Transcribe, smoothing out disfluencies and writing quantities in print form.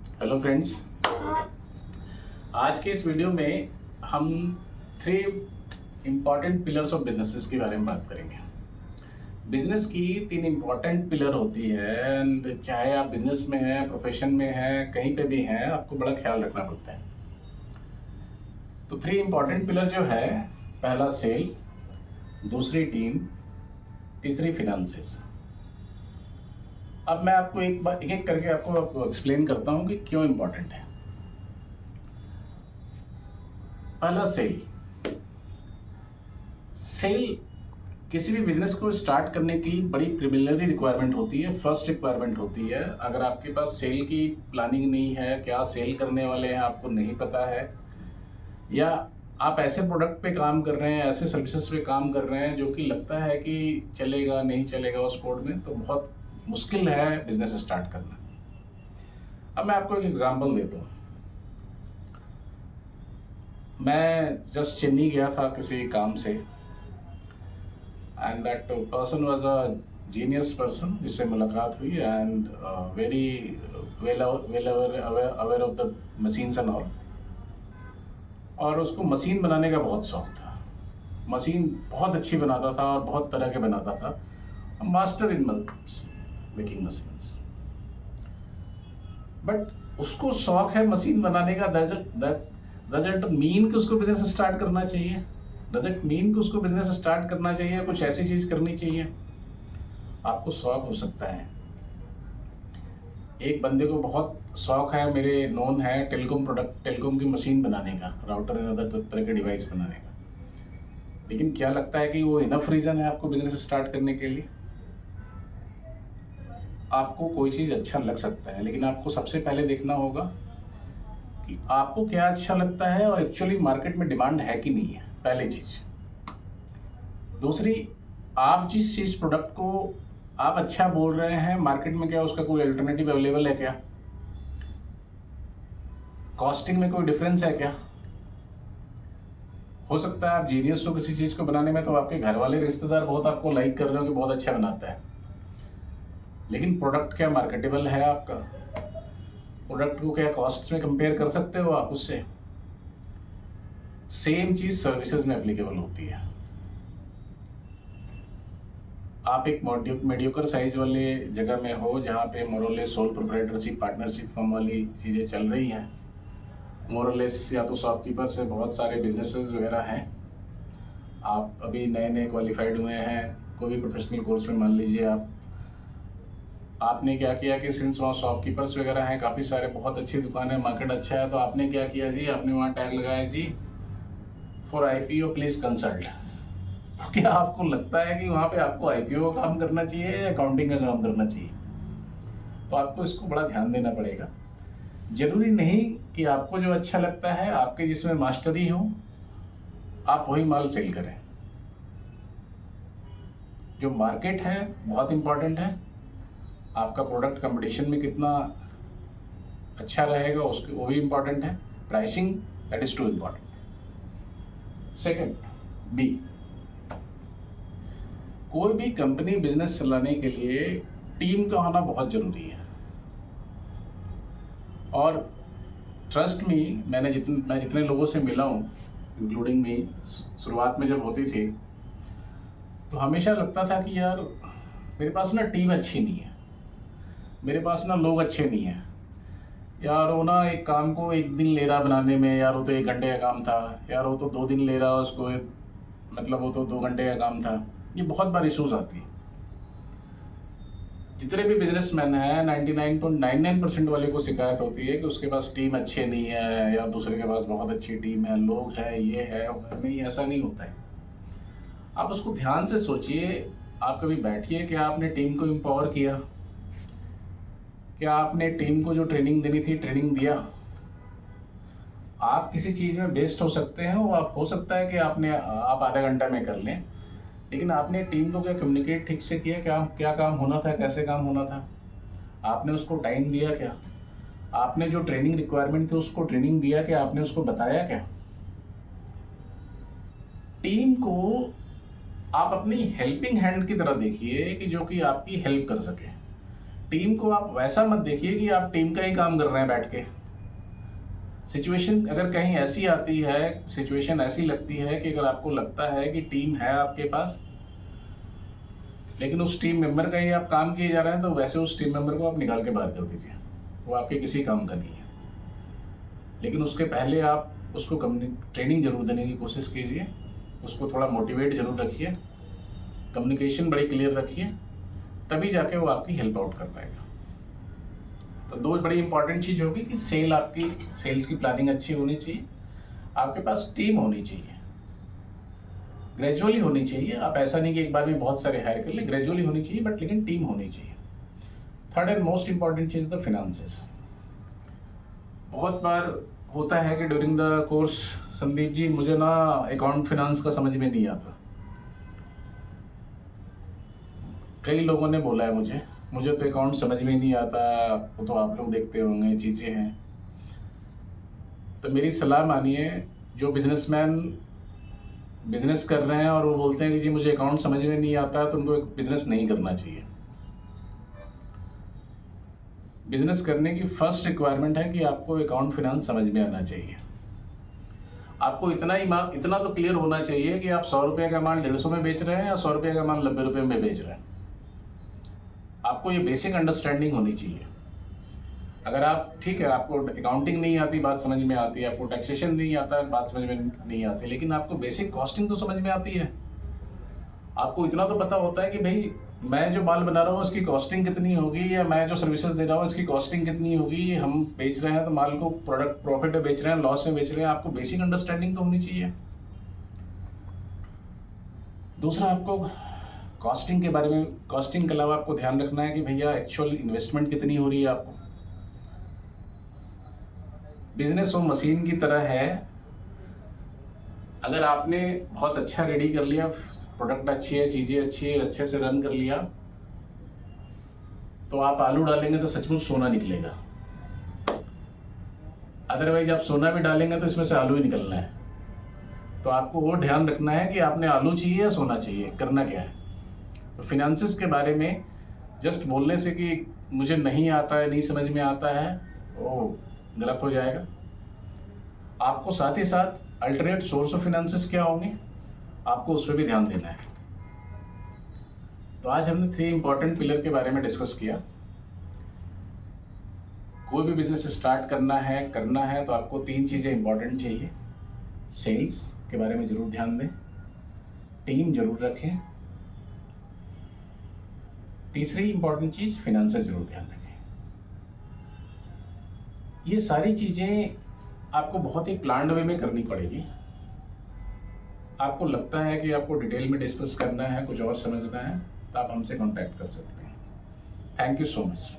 Hello friends. आज के इस वीडियो में हम 3 इम्पॉर्टेंट पिलर्स ऑफ बिजनेसेस के बारे में बात करेंगे। बिजनेस की 3 इम्पॉर्टेंट पिलर होती है एंड चाहे आप बिजनेस में हैं, प्रोफेशन में हैं, कहीं पे भी हैं, आपको बड़ा ख्याल रखना पड़ता है। तो 3 इम्पॉर्टेंट पिलर जो है, पहला सेल, दूसरी टीम, तीसरी फिनेंसेस। अब मैं आपको एक एक करके आपको एक्सप्लेन करता हूँ कि क्यों इम्पॉर्टेंट है। पहला सेल। सेल किसी भी बिजनेस को स्टार्ट करने की बड़ी प्रिलिमिनरी रिक्वायरमेंट होती है, फर्स्ट रिक्वायरमेंट होती है। अगर आपके पास सेल की प्लानिंग नहीं है, क्या सेल करने वाले हैं आपको नहीं पता है, या आप ऐसे प्रोडक्ट पे काम कर रहे हैं, ऐसे सर्विसेज पे काम कर रहे हैं जो कि लगता है कि चलेगा नहीं चलेगा उस पोर्ट में, तो बहुत मुश्किल है बिजनेस स्टार्ट करना। अब मैं आपको एक एग्जांपल देता हूँ। मैं जस्ट चेन्नई गया था किसी काम से, and that person was a genius person जिससे मुलाकात हुई, and very well aware of the machines and all. और उसको मशीन बनाने का बहुत शौक था। मशीन बहुत अच्छी बनाता था और बहुत तरह के बनाता था, master in making machines. But उसको शौक है मशीन बनाने का, डजंट मीन कि उसको बिजनेस स्टार्ट करना चाहिए। डजंट मीन कि उसको बिजनेस स्टार्ट करना चाहिए, कुछ ऐसी चीज करनी चाहिए। आपको शौक हो सकता है। एक बंदे को बहुत शौक है, मेरे नोन है, टेलीकॉम की मशीन बनाने का, राउटर एंड अदर तरह के डिवाइस बनाने का। लेकिन क्या लगता है कि वो इनफ रीजन है आपको बिजनेस स्टार्ट करने के लिए? आपको कोई चीज अच्छा लग सकता है, लेकिन आपको सबसे पहले देखना होगा कि आपको क्या अच्छा लगता है और एक्चुअली मार्केट में डिमांड है कि नहीं है, पहली चीज। दूसरी, आप जिस चीज प्रोडक्ट को आप अच्छा बोल रहे हैं, मार्केट में क्या उसका कोई अल्टरनेटिव अवेलेबल है क्या? कॉस्टिंग में कोई डिफरेंस है क्या? हो सकता है आप जीनियस हो किसी चीज को बनाने में, तो आपके घर वाले रिश्तेदार बहुत आपको लाइक कर रहे हो कि बहुत अच्छा बनाता है, लेकिन प्रोडक्ट क्या मार्केटेबल है आपका? प्रोडक्ट को क्या कॉस्ट में कंपेयर कर सकते हो आप उससे? सेम चीज सर्विसेज में एप्लीकेबल होती है। आप एक मीडियोकर साइज वाले जगह में हो जहाँ पे मोरलेस सोल प्रोप्राइटरशिप, पार्टनरशिप फर्म वाली चीज़ें चल रही हैं, मोरलेस या तो शॉपकीपर से बहुत सारे बिजनेसेस वगैरह हैं। आप अभी नए नए क्वालिफाइड हुए हैं कोई भी प्रोफेशनल कोर्स में, मान लीजिए आपने क्या किया कि सिंस वहाँ शॉपकीपर्स वगैरह हैं काफ़ी सारे, बहुत अच्छी दुकान है, मार्केट अच्छा है, तो आपने क्या किया जी, आपने वहाँ टैग लगाया जी, फॉर IPO प्लीज कंसल्ट। तो क्या आपको लगता है कि वहाँ पे आपको IPO का काम करना चाहिए या अकाउंटिंग का काम करना चाहिए? तो आपको इसको बड़ा ध्यान देना पड़ेगा। जरूरी नहीं कि आपको जो अच्छा लगता है, आपके जिसमें मास्टरी हो, आप वही माल सेल करें। जो मार्केट है बहुत इंपॉर्टेंट है। आपका प्रोडक्ट कंपटीशन में कितना अच्छा रहेगा उसके वो भी इंपॉर्टेंट है। Pricing, that is too important. Second, B, कोई भी कंपनी बिजनेस चलाने के लिए टीम का होना बहुत जरूरी है। और ट्रस्ट मी, मैं जितने लोगों से मिला हूँ, इंक्लूडिंग मी, शुरुआत में जब होती थी तो हमेशा लगता था कि यार मेरे पास ना टीम अच्छी नहीं है, मेरे पास ना लोग अच्छे नहीं हैं। यार वो ना एक काम को एक दिन ले रहा बनाने में, यार वो तो 1 घंटे का काम था, यार वो तो 2 दिन ले रहा उसको, मतलब वो तो 2 घंटे का काम था। ये बहुत बार इशूज आती है। जितने भी बिजनेसमैन हैं, 99.99% वाले को शिकायत होती है कि उसके पास टीम अच्छे नहीं है, या दूसरे के पास बहुत अच्छी टीम है, लोग है, ये है, वो है। नहीं, ऐसा नहीं होता है। आप उसको ध्यान से सोचिए। आप कभी बैठिए, क्या आपने टीम को एम्पावर किया? क्या आपने टीम को जो ट्रेनिंग देनी थी ट्रेनिंग दिया? आप किसी चीज़ में बेस्ट हो सकते हैं, वो आप हो सकता है कि आप आधा घंटा में कर लें, लेकिन आपने टीम को क्या कम्युनिकेट ठीक से किया? क्या क्या काम होना था, कैसे काम होना था? आपने उसको टाइम दिया क्या? आपने जो ट्रेनिंग रिक्वायरमेंट थी उसको ट्रेनिंग दिया क्या? आपने उसको बताया क्या? टीम को आप अपनी हेल्पिंग हैंड की तरह देखिए कि जो कि आपकी हेल्प कर सके। टीम को आप वैसा मत देखिए कि आप टीम का ही काम कर रहे हैं बैठ के। सिचुएशन अगर कहीं ऐसी आती है, सिचुएशन ऐसी लगती है कि अगर आपको लगता है कि टीम है आपके पास, लेकिन उस टीम मेंबर का ही आप काम किए जा रहे हैं, तो वैसे उस टीम मेंबर को आप निकाल के बाहर कर दीजिए। वो आपके किसी काम का नहीं है। लेकिन उसके पहले आप उसको ट्रेनिंग जरूर देने की कोशिश कीजिए, उसको थोड़ा मोटिवेट जरूर रखिए, कम्युनिकेशन बड़ी क्लियर रखिए, तभी जाके वो आपकी हेल्प आउट कर पाएगा। तो दो बड़ी इंपॉर्टेंट चीज़ होगी कि सेल्स की प्लानिंग अच्छी होनी चाहिए, आपके पास टीम होनी चाहिए, ग्रेजुअली होनी चाहिए। आप ऐसा नहीं कि एक बार में बहुत सारे हायर कर ले, ग्रेजुअली होनी चाहिए, बट लेकिन टीम होनी चाहिए। Third and most important cheese the finances. बहुत बार होता है कि during the course, Sandeep ji मुझे ना अकाउंट फिनेंस का समझ में नहीं आता। कई लोगों ने बोला है मुझे तो अकाउंट समझ में नहीं आता, वो तो आप लोग देखते होंगे, चीज़ें हैं। तो मेरी सलाह मानिए, जो बिजनेसमैन बिजनेस कर रहे हैं और वो बोलते हैं कि जी मुझे अकाउंट समझ में नहीं आता, तो उनको बिजनेस नहीं करना चाहिए। बिजनेस करने की फर्स्ट रिक्वायरमेंट है कि आपको अकाउंट फिनेंस समझ में आना चाहिए। आपको इतना तो क्लियर होना चाहिए कि आप 100 रुपये का माल 150 में बेच रहे हैं या 100 रुपये का माल 90 रुपये में बेच रहे हैं। आपको ये बेसिक अंडरस्टैंडिंग होनी चाहिए। अगर आप, ठीक है, आपको अकाउंटिंग नहीं आती, बात समझ में आती है, आपको टैक्सेशन नहीं आता, बात समझ में नहीं आती, लेकिन आपको बेसिक कॉस्टिंग तो समझ में आती है। आपको इतना तो पता होता है कि भाई मैं जो माल बना रहा हूँ उसकी कॉस्टिंग कितनी होगी, या मैं जो सर्विसेज दे रहा हूँ इसकी कॉस्टिंग कितनी होगी। हम बेच रहे हैं तो माल को प्रोडक्ट प्रॉफिट में बेच रहे हैं, लॉस में बेच रहे हैं, आपको बेसिक अंडरस्टैंडिंग तो होनी चाहिए। दूसरा, आपको कॉस्टिंग के बारे में, कॉस्टिंग के अलावा आपको ध्यान रखना है कि भैया एक्चुअल इन्वेस्टमेंट कितनी हो रही है आपको। बिजनेस वो मशीन की तरह है, अगर आपने बहुत अच्छा रेडी कर लिया, प्रोडक्ट अच्छी है, चीज़ें अच्छी है, अच्छे से रन कर लिया, तो आप आलू डालेंगे तो सचमुच सोना निकलेगा। अदरवाइज आप सोना भी डालेंगे तो इसमें से आलू ही निकलना है। तो आपको वो ध्यान रखना है कि आपने आलू चाहिए या सोना चाहिए, करना क्या है। तो फिनेंसेस के बारे में जस्ट बोलने से कि मुझे नहीं आता है, नहीं समझ में आता है, वो गलत हो जाएगा। आपको साथ ही साथ अल्टरनेट सोर्स ऑफ फिनेंसेस क्या होंगे, आपको उस पर भी ध्यान देना है। तो आज हमने 3 इंपॉर्टेंट पिलर के बारे में डिस्कस किया। कोई भी बिजनेस स्टार्ट करना है तो आपको 3 चीज़ें इंपॉर्टेंट चाहिए। सेल्स के बारे में जरूर ध्यान दें, टीम जरूर रखें, तीसरी इंपॉर्टेंट चीज़ फिनेंसेस जरूर ध्यान रखें। ये सारी चीज़ें आपको बहुत ही प्लान्ड वे में करनी पड़ेगी। आपको लगता है कि आपको डिटेल में डिस्कस करना है, कुछ और समझना है, तो आप हमसे कांटेक्ट कर सकते हैं। Thank you so much.